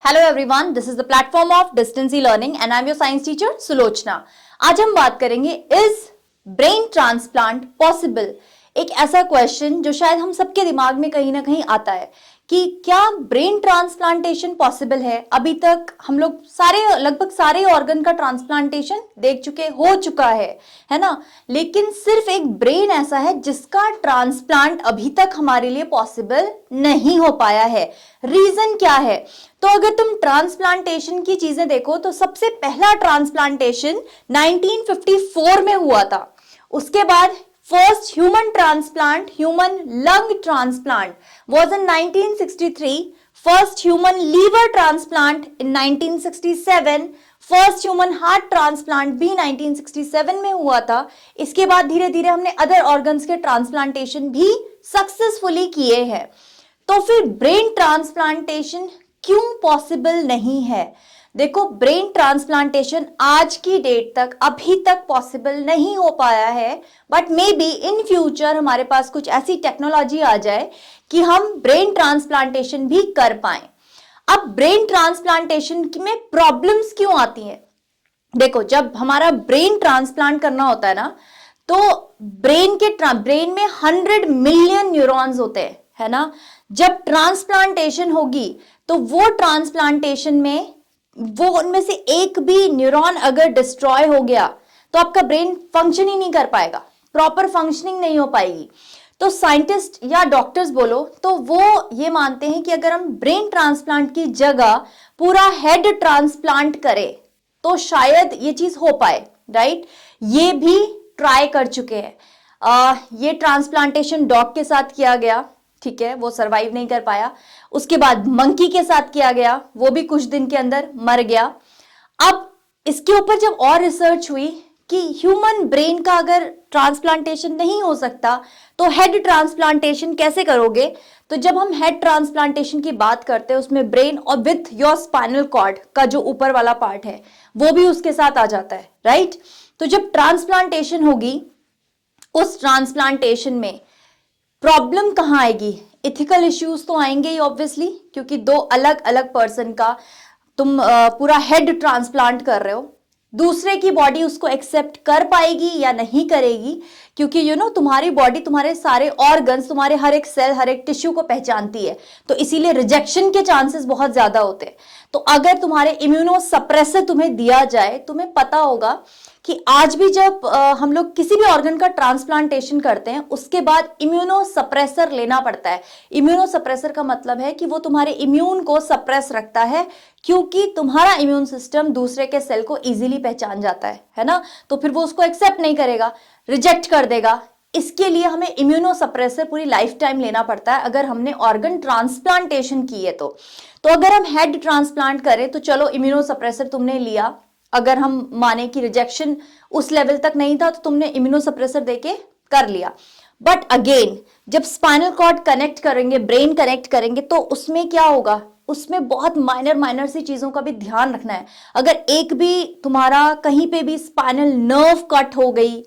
Hello everyone, this is the platform of distance learning and I am your science teacher Sulochana. आज हम बात करेंगे is brain transplant possible. एक ऐसा question जो शायद हम सबके दिमाग में कहीं ना कहीं आता है कि क्या ब्रेन ट्रांसप्लांटेशन पॉसिबल है। अभी तक हम लोग लगभग सारे ऑर्गन का ट्रांसप्लांटेशन देख चुके हो चुका है ना, लेकिन सिर्फ एक ब्रेन ऐसा है जिसका ट्रांसप्लांट अभी तक हमारे लिए पॉसिबल नहीं हो पाया है। रीजन क्या है? तो अगर तुम ट्रांसप्लांटेशन की चीजें देखो तो सबसे पहला ट्रांसप्लांटेशन 1954 में हुआ था। उसके बाद first human transplant, human lung transplant was in 1963, first human liver transplant in 1967, first human heart transplant भी 1967 में हुआ था। इसके बाद धीरे धीरे हमने अदर ऑर्गन्स के ट्रांसप्लांटेशन भी सक्सेसफुली किए हैं। तो फिर ब्रेन ट्रांसप्लांटेशन क्यों पॉसिबल नहीं है? देखो, ब्रेन ट्रांसप्लांटेशन आज की डेट तक अभी तक पॉसिबल नहीं हो पाया है, but may be in future हमारे पास कुछ ऐसी टेक्नोलॉजी आ जाए कि हम ब्रेन ट्रांसप्लांटेशन भी कर पाए। अब ब्रेन ट्रांसप्लांटेशन में प्रॉब्लम्स क्यों आती हैं? देखो, जब हमारा ब्रेन ट्रांसप्लांट करना होता है ना, तो ब्रेन में 100 मिलियन न्यूरॉन्स होते हैं, है ना। जब ट्रांसप्लांटेशन होगी तो वो ट्रांसप्लांटेशन में उनमें से एक भी न्यूरॉन अगर डिस्ट्रॉय हो गया तो आपका ब्रेन फंक्शन ही नहीं कर पाएगा, प्रॉपर फंक्शनिंग नहीं हो पाएगी। तो साइंटिस्ट या डॉक्टर्स बोलो तो वो ये मानते हैं कि अगर हम ब्रेन ट्रांसप्लांट की जगह पूरा हेड ट्रांसप्लांट करें तो शायद ये चीज हो पाए, राइट। ये भी ट्राई कर चुके हैं। ये ट्रांसप्लांटेशन डॉग के साथ किया गया, ठीक है, वो सरवाइव नहीं कर पाया। उसके बाद मंकी के साथ किया गया, वो भी कुछ दिन के अंदर मर गया। अब इसके ऊपर जब और रिसर्च हुई कि ह्यूमन ब्रेन का अगर ट्रांसप्लांटेशन नहीं हो सकता तो हेड ट्रांसप्लांटेशन कैसे करोगे? तो जब हम हेड ट्रांसप्लांटेशन की बात करते हैं उसमें ब्रेन और विथ योर स्पाइनल कॉर्ड का जो ऊपर वाला पार्ट है वो भी उसके साथ आ जाता है, राइट। तो जब ट्रांसप्लांटेशन होगी उस ट्रांसप्लांटेशन में प्रॉब्लम कहां आएगी? इथिकल इश्यूज तो आएंगे ही ऑब्वियसली, क्योंकि दो अलग अलग पर्सन का तुम पूरा हेड ट्रांसप्लांट कर रहे हो। दूसरे की बॉडी उसको एक्सेप्ट कर पाएगी या नहीं करेगी, क्योंकि तुम्हारी बॉडी तुम्हारे सारे ऑर्गन्स, तुम्हारे हर एक सेल, हर एक टिश्यू को पहचानती है, तो इसीलिए रिजेक्शन के चांसेस बहुत ज्यादा होते हैं। तो अगर तुम्हारे इम्यूनो सप्रेसर तुम्हें दिया जाए, तुम्हें पता होगा कि आज भी जब हम लोग किसी भी ऑर्गन का ट्रांसप्लांटेशन करते हैं उसके बाद इम्यूनो सप्रेसर लेना पड़ता है। इम्यूनो सप्रेसर का मतलब है कि वो तुम्हारे इम्यून को सप्रेस रखता है, क्योंकि तुम्हारा इम्यून सिस्टम दूसरे के सेल को इजीली पहचान जाता है ना। तो फिर वो उसको एक्सेप्ट नहीं करेगा, रिजेक्ट कर देगा। इसके लिए हमें इम्यूनो सप्रेसर पूरी लाइफ टाइम लेना पड़ता है अगर हमने ऑर्गन ट्रांसप्लांटेशन की है तो अगर हम हेड ट्रांसप्लांट करें तो चलो इम्यूनो सप्रेसर तुमने लिया, अगर हम माने कि रिजेक्शन उस लेवल तक नहीं था तो तुमने इम्यूनो सप्रेसर देके कर लिया। बट अगेन जब स्पाइनल कॉर्ड कनेक्ट करेंगे, ब्रेन कनेक्ट करेंगे, तो उसमें क्या होगा? उसमें बहुत माइनर सी चीजों का भी ध्यान रखना है। अगर एक भी तुम्हारा कहीं पे भी स्पाइनल नर्व कट हो गई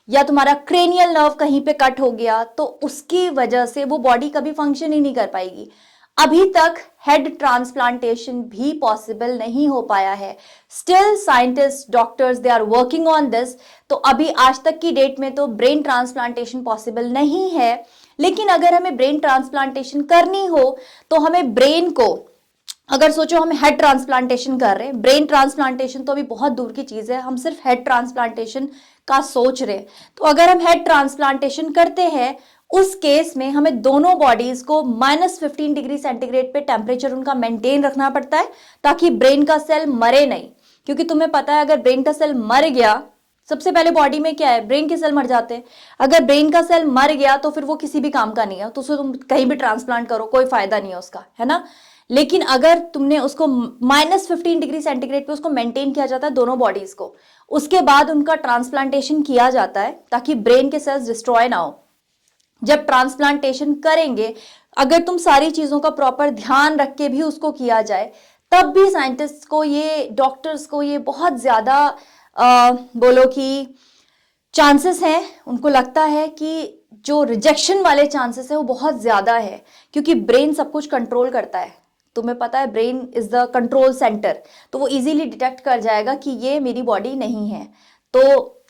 या तुम्हारा क्रेनियल नर्व कहीं पे कट हो गया तो उसकी वजह से वो बॉडी कभी फंक्शन ही नहीं कर पाएगी। अभी तक हेड ट्रांसप्लांटेशन भी पॉसिबल नहीं हो पाया है। Still scientist, doctors, they are working on this. तो अभी आज तक की डेट में तो ब्रेन ट्रांसप्लांटेशन पॉसिबल नहीं है, लेकिन अगर हमें ब्रेन ट्रांसप्लांटेशन करनी हो तो हमें ब्रेन को, अगर सोचो हम हेड ट्रांसप्लांटेशन कर रहे हैं, ब्रेन ट्रांसप्लांटेशन तो अभी बहुत दूर की चीज है, हम सिर्फ हेड ट्रांसप्लांटेशन का सोच रहे हैं। तो अगर हम हेड ट्रांसप्लांटेशन करते हैं उस केस में हमें दोनों बॉडीज को -15 डिग्री सेंटीग्रेड पे टेम्परेचर उनका मेंटेन रखना पड़ता है ताकि ब्रेन का सेल मरे नहीं। क्योंकि तुम्हें पता है अगर ब्रेन का सेल मर गया, सबसे पहले बॉडी में क्या है? ब्रेन के सेल मर जाते हैं। अगर ब्रेन का सेल मर गया तो फिर वो किसी भी काम का नहीं है, तो उसको तुम कहीं भी ट्रांसप्लांट करो कोई फायदा नहीं है उसका, है ना। लेकिन अगर तुमने उसको -15 डिग्री सेंटीग्रेड पे उसको मेंटेन किया जाता है दोनों बॉडीज को, उसके बाद उनका ट्रांसप्लांटेशन किया जाता है ताकि ब्रेन के सेल्स डिस्ट्रॉय ना हो। जब ट्रांसप्लांटेशन करेंगे, अगर तुम सारी चीजों का प्रॉपर ध्यान रख के भी उसको किया जाए, तब भी साइंटिस्ट को ये, डॉक्टर्स को ये बहुत ज्यादा बोलो कि चांसेस हैं, उनको लगता है कि जो रिजेक्शन वाले चांसेस है वो बहुत ज्यादा है, क्योंकि ब्रेन सब कुछ कंट्रोल करता है। तुम्हें पता है brain is the control centre, तो वो इजीली डिटेक्ट कर जाएगा कि ये मेरी बॉडी नहीं है। तो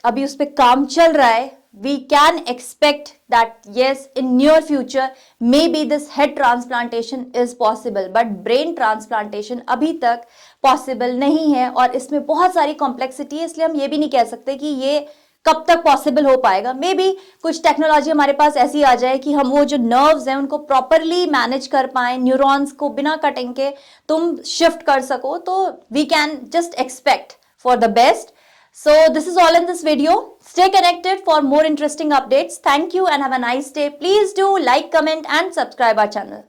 अभी उस पर काम चल रहा है। We can expect that yes, in near future maybe this head transplantation is possible, but brain transplantation अभी तक पॉसिबल नहीं है और इसमें बहुत सारी कॉम्प्लेक्सिटी है, इसलिए हम ये भी नहीं कह सकते कि ये कब तक पॉसिबल हो पाएगा। मे बी कुछ टेक्नोलॉजी हमारे पास ऐसी आ जाए कि हम वो जो नर्व्स हैं उनको प्रॉपरली मैनेज कर पाए, न्यूरॉन्स को बिना कटिंग के तुम शिफ्ट कर सको, तो we can just expect for the best. So this is all in this video. Stay connected for more interesting updates. Thank you and have a nice day. Please do like, comment and subscribe our channel.